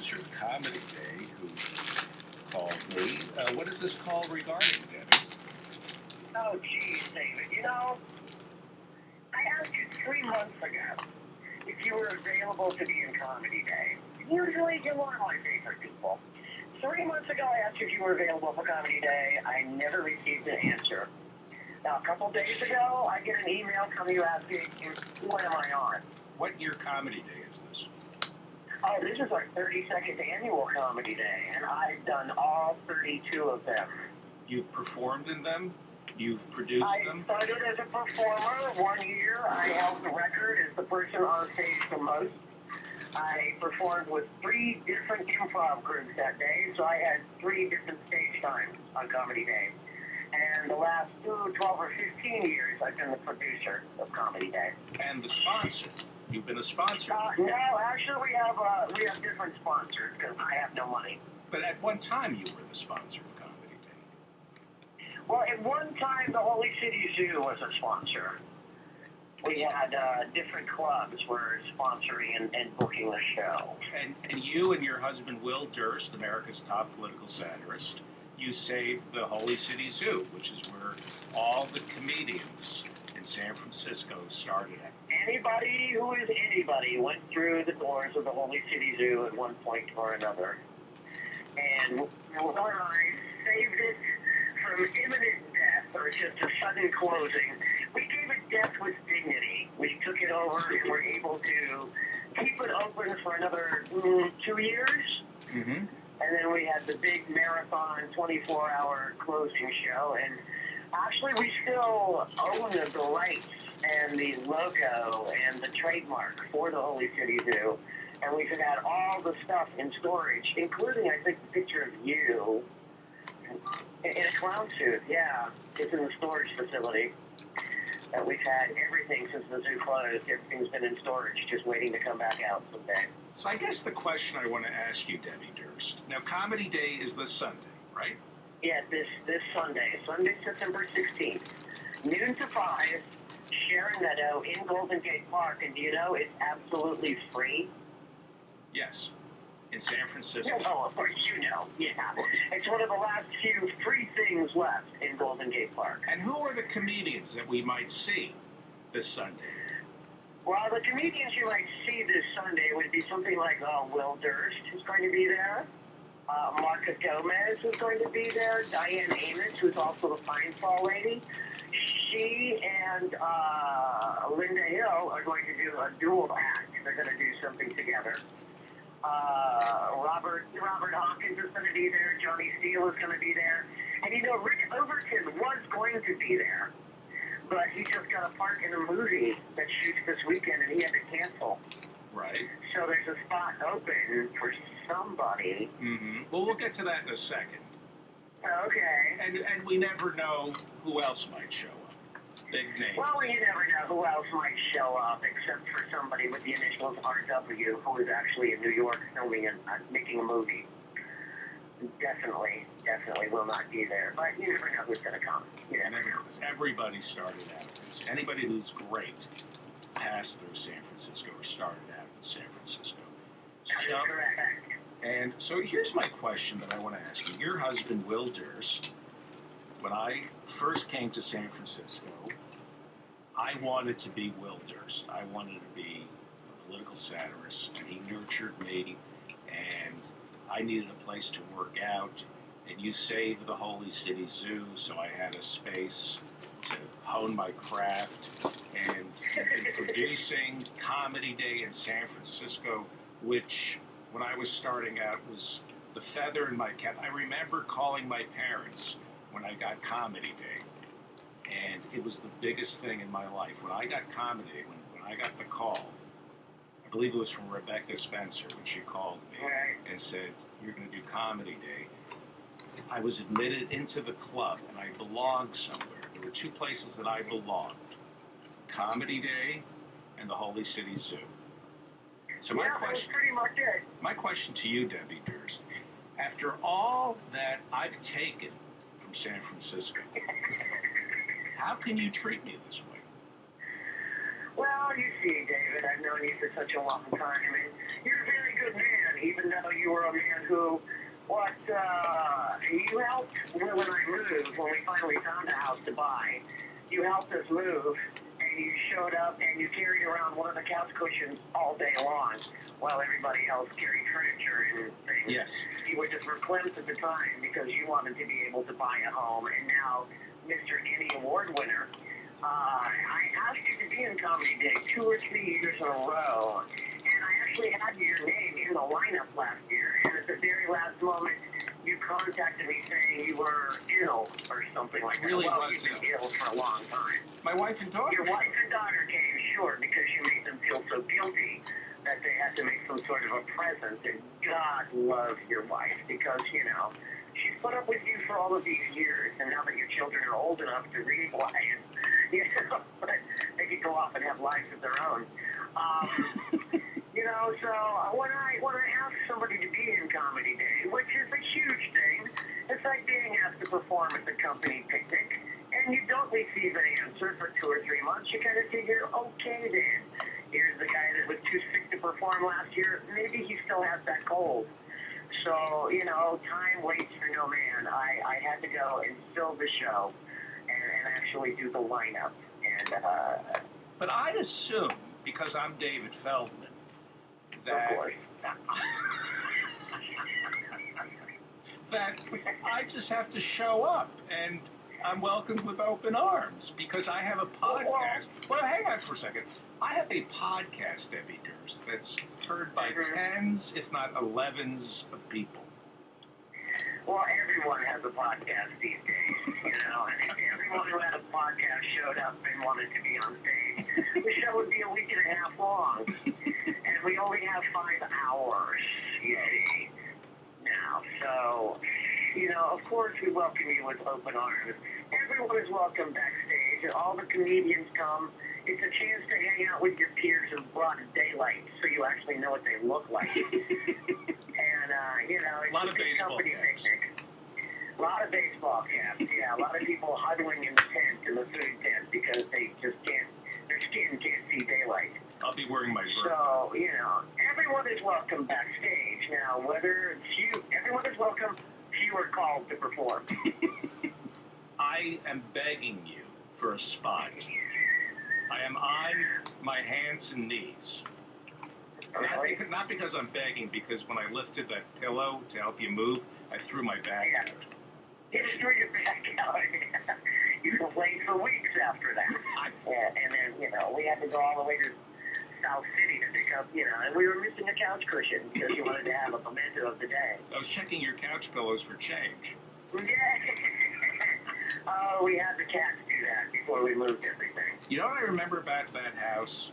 producer of Comedy Day, who called me. What is this call regarding, Debbie? Oh, geez, David. You know, I asked you 3 months ago if you were available to be in Comedy Day. Usually you are my favorite people. 3 months ago, I asked you if you were available for Comedy Day. I never received an answer. Now, a couple days ago, I get an email from you asking, what am I on? What year Comedy Day is this? Oh, this is our 32nd annual Comedy Day, and I've done all 32 of them. You've performed in them? You've produced them? I started as a performer 1 year. I held the record as the person on stage the most. I performed with 3 different improv groups that day, so I had 3 different stage times on Comedy Day. And the last 12 or 15 years, I've been the producer of Comedy Day. And the sponsor. You've been a sponsor. No, actually, we have different sponsors because I have no money. But at one time, you were the sponsor of Comedy Day. Well, at one time, the Holy City Zoo was a sponsor. We had different clubs were sponsoring and booking the show. And you and your husband, Will Durst, America's top political satirist, you saved the Holy City Zoo, which is where all the comedians in San Francisco started at. Anybody who is anybody went through the doors of the Holy City Zoo at one point or another. And Will and I saved it from imminent death or just a sudden closing. We gave it death with dignity. We took it over and were able to keep it open for another 2 years. Mm-hmm. And then we had the big marathon 24-hour closing show. And actually, we still own the rights and the logo and the trademark for the Holy City Zoo. And we've had all the stuff in storage, including, I think, the picture of you in a clown suit. Yeah, it's in the storage facility. And we've had everything since the zoo closed. Everything's been in storage, just waiting to come back out someday. So I guess the question I want to ask you, Debbie Durst. Now, Comedy Day is this Sunday, right? Yeah, this Sunday, September 16th, noon to 5, Sharon Meadow in Golden Gate Park. And do you know it's absolutely free? Yes. In San Francisco. Oh, of course, you know. Yeah. It's one of the last few free things left in Golden Gate Park. And who are the comedians that we might see this Sunday? Well, the comedians you might see this Sunday would be something like Will Durst, who's going to be there. Marca Gomez is going to be there. Diane Amos, who's also the Pine Fall lady. She and Linda Hill are going to do a dual act. They're going to do something together. Robert Hawkins is going to be there. Johnny Steele is going to be there. And you know, Rick Overton was going to be there, but he just got a part in a movie that shoots this weekend, and he had to cancel. Right. So there's a spot open for somebody. Mm-hmm. Well, we'll get to that in a second. Okay. And we never know who else might show up. Big names. Well, you never know who else might show up, except for somebody with the initials RW, who is actually in New York filming and making a movie. Definitely will not be there. But you never know who's going to come. You never know. Everybody started out. Anybody who's great passed through San Francisco or started out in San Francisco. And so here's my question that I want to ask you. Your husband, Will Durst, when I first came to San Francisco, I wanted to be Will Durst. I wanted to be a political satirist, and he nurtured me, and I needed a place to work out, and you saved the Holy City Zoo, so I had a space to hone my craft, and in producing Comedy Day in San Francisco, which, when I was starting out, was the feather in my cap. I remember calling my parents when I got Comedy Day, and it was the biggest thing in my life. When I got Comedy Day, when I got the call, I believe it was from Rebecca Spencer when she called me and said, "You're going to do Comedy Day." I was admitted into the club, and I belonged somewhere. There were 2 places that I belonged: Comedy Day and the Holy City Zoo. So my question to you, Debbie Durst, after all that I've taken from San Francisco, how can you treat me this way? Well, you see, David, I've known you for such a long time, and you're a very good man, even though you were a man who, you helped Will and I move when we finally found a house to buy. You helped us move, and you showed up and you carried around one of the couch cushions all day long while everybody else carried furniture and things. Yes. You were just reclaimed at the time because you wanted to be able to buy a home, and now Mr. Emmy Award winner. I asked you to be in Comedy Day 2 or 3 years in a row, and I actually had your name in the lineup last year, and at the very last moment, you contacted me saying you were ill or something like that. Really well, was you've been ill for a long time. My wife and daughter. Your wife and daughter came short because you made them feel so guilty that they had to make some sort of a present, and God love your wife because, she's put up with you for all of these years, and now that your children are old enough to realize, they can go off and have lives of their own. So when I ask somebody to be in Comedy Day, which is a huge thing, it's like being asked to perform at the company picnic, and you don't receive an answer for 2 or 3 months, you kind of figure, okay then, here's the guy that was too sick to perform last year, maybe he still has that cold. So, time waits for no man. I had to go and fill the show and actually do the lineup. And But I'd assume, because I'm David Feldman, that, of course. that I just have to show up, and I'm welcomed with open arms, because I have a podcast. Well, hang on for a second. I have a podcast, Debbie Durst, that's heard by tens, if not 11s of people. Well, everyone has a podcast these days, and if everyone who had a podcast showed up and wanted to be on stage, the show would be a week and a half long, and we only have 5 hours, you see, now. So, of course we welcome you with open arms. Everyone is welcome backstage, and all the comedians come. It's a chance to hang out with your peers in broad daylight, so you actually know what they look like. And, it's a lot of big baseball company caps. picnic. A lot of baseball caps, yeah. A lot of people huddling in the tent, in the food tent, because they just their skin can't see daylight. I'll be wearing my bird. So, everyone is welcome backstage. Now, whether it's you, everyone is welcome. Few are called to perform. I am begging you for a spot. I am on my hands and knees. Really? Not because I'm begging, because when I lifted that pillow to help you move, I threw my back out. You threw your back out. You complained for weeks after that. And then, we had to go all the way to South City to pick up, and we were missing a couch cushion because you wanted to have a memento of the day. I was checking your couch pillows for change. Yeah. Oh, we had the cats do that before we moved everything. You know what I remember about that house?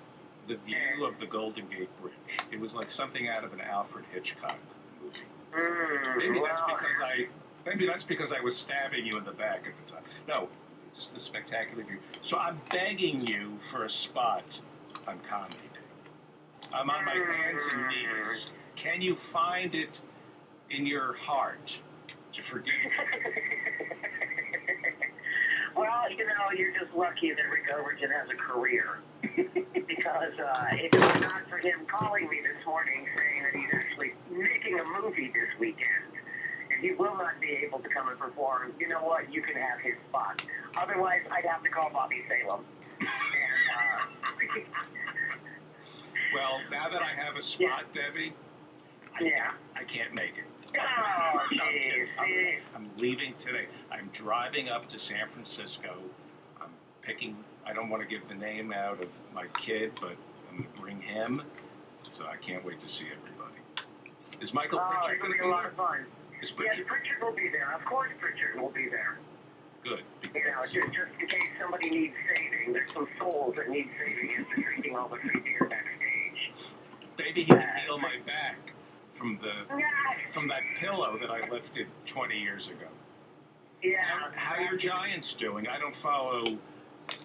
The view of the Golden Gate Bridge. It was like something out of an Alfred Hitchcock movie. Maybe that's because I was stabbing you in the back at the time. No, just the spectacular view. So I'm begging you for a spot on Comedy Day. I'm on my hands and knees. Can you find it in your heart to forgive me? Well, you're just lucky that Rick Overton has a career. Because if it was not for him calling me this morning saying that he's actually making a movie this weekend, and he will not be able to come and perform, you know what? You can have his spot. Otherwise, I'd have to call Bobby Salem. And, well, now that I have a spot, Debbie, I can't make it. Oh, jeez. I'm leaving today. I'm driving up to San Francisco. I'm picking, I don't want to give the name out of my kid, but I'm going to bring him. So I can't wait to see everybody. Is Michael Pritchard going to be a lot of fun. Is Pritchard? Yes, Pritchard will be there. Of course Pritchard will be there. Good. Just in case somebody needs saving. There's some souls that need saving after drinking all the free beer backstage. Maybe he can heal my back from that pillow that I lifted 20 years ago. Yeah. How are your Giants doing? I don't follow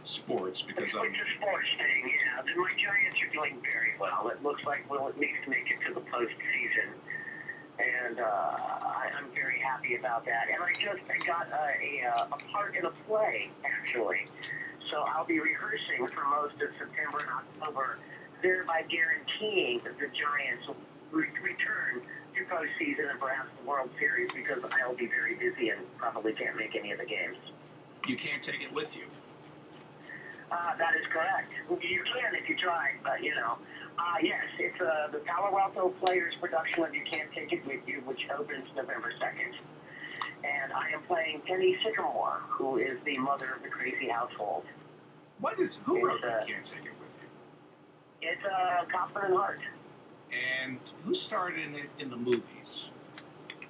sports because it's a sports thing, yeah. My Giants are doing very well. It looks like we'll at least make it to the postseason. And I'm very happy about that. And I got a part in a play, actually. So I'll be rehearsing for most of September and October, thereby guaranteeing that the Giants will return to postseason and perhaps the World Series because I'll be very busy and probably can't make any of the games. You can't take it with you. That is correct. You can if you try, but yes, it's the Palo Alto Players production of You Can't Take It With You, which opens November 2nd. And I am playing Penny Sycamore, who is the mother of the crazy household. Who wrote You Can't Take It With You? It's Kaufman and Hart. And who starred in it in the movies?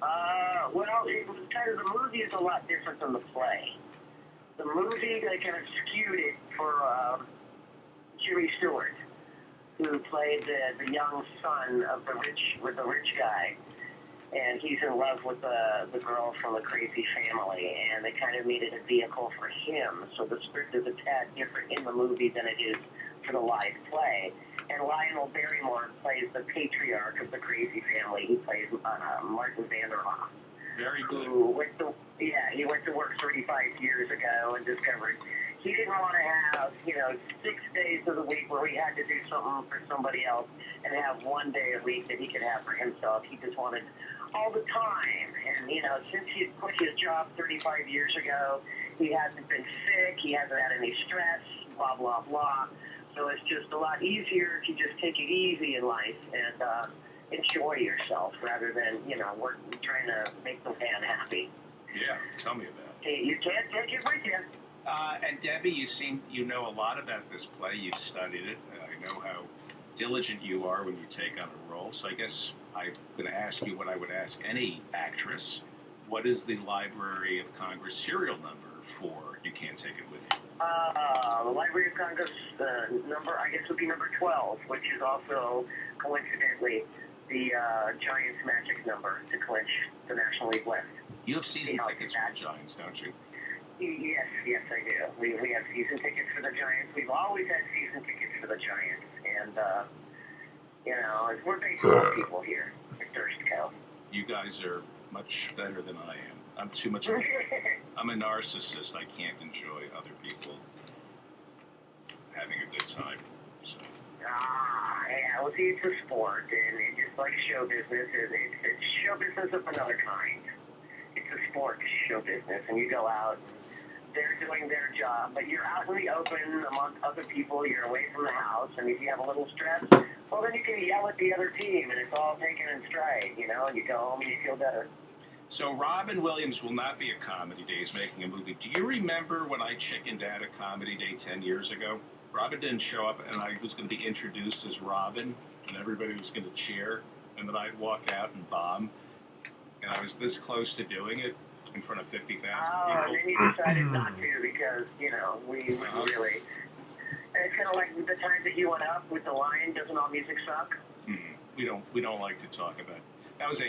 Well, it was kind of, the movie is a lot different than the play. The movie, they kind of skewed it for Jimmy Stewart, who played the young son of the rich guy, and he's in love with the girl from a crazy family, and they kind of made it a vehicle for him. So the script is a tad different in the movie than it is for the live play. And Lionel Barrymore plays the patriarch of the crazy family. He plays Martin Vanderhoff. Very good. He went to work 35 years ago and discovered he didn't want to have, 6 days of the week where he had to do something for somebody else and have 1 day a week that he could have for himself. He just wanted all the time. And, since he had quit his job 35 years ago, he hasn't been sick, he hasn't had any stress, blah, blah, blah. So it's just a lot easier to just take it easy in life and enjoy yourself rather than, work trying to make the man happy. Yeah, tell me about it. You can't take it with you. And Debbie, you know a lot about this play. You've studied it. I know how diligent you are when you take on a role. So I guess I'm going to ask you what I would ask any actress. What is the Library of Congress serial number for You Can't Take It With You? The Library of Congress number, I guess, would be number 12, which is also, coincidentally, the Giants magic number to clinch the National League West. You have season tickets for the Giants, don't you? Yes, I do. We have season tickets for the Giants. We've always had season tickets for the Giants. And, we're baseball people here at Durst Co. You guys are much better than I am. I'm too much. I'm a narcissist. I can't enjoy other people having a good time. So. Yeah. Well, see, it's a sport, and it's just like show business. It's show business of another kind. It's a sport, show business, and you go out, and they're doing their job, but you're out in the open among other people. You're away from the house, and if you have a little stress, well, then you can yell at the other team, and it's all taken in stride, and you go home and you feel better. So Robin Williams will not be at Comedy Days making a movie. Do you remember when I chickened out at Comedy Day 10 years ago? Robin didn't show up, and I was going to be introduced as Robin, and everybody was going to cheer, and then I'd walk out and bomb. And I was this close to doing it in front of 50,000 people. And then you decided not to because, we really... It's kind of like the time that you went up with the line, "Doesn't all music suck?" We don't like to talk about it. That was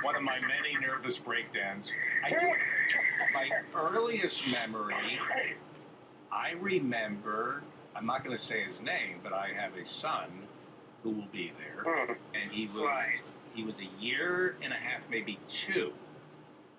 one of my many nervous breakdowns. My earliest memory, I remember, I'm not going to say his name, but I have a son who will be there, and he was a year and a half, maybe 2,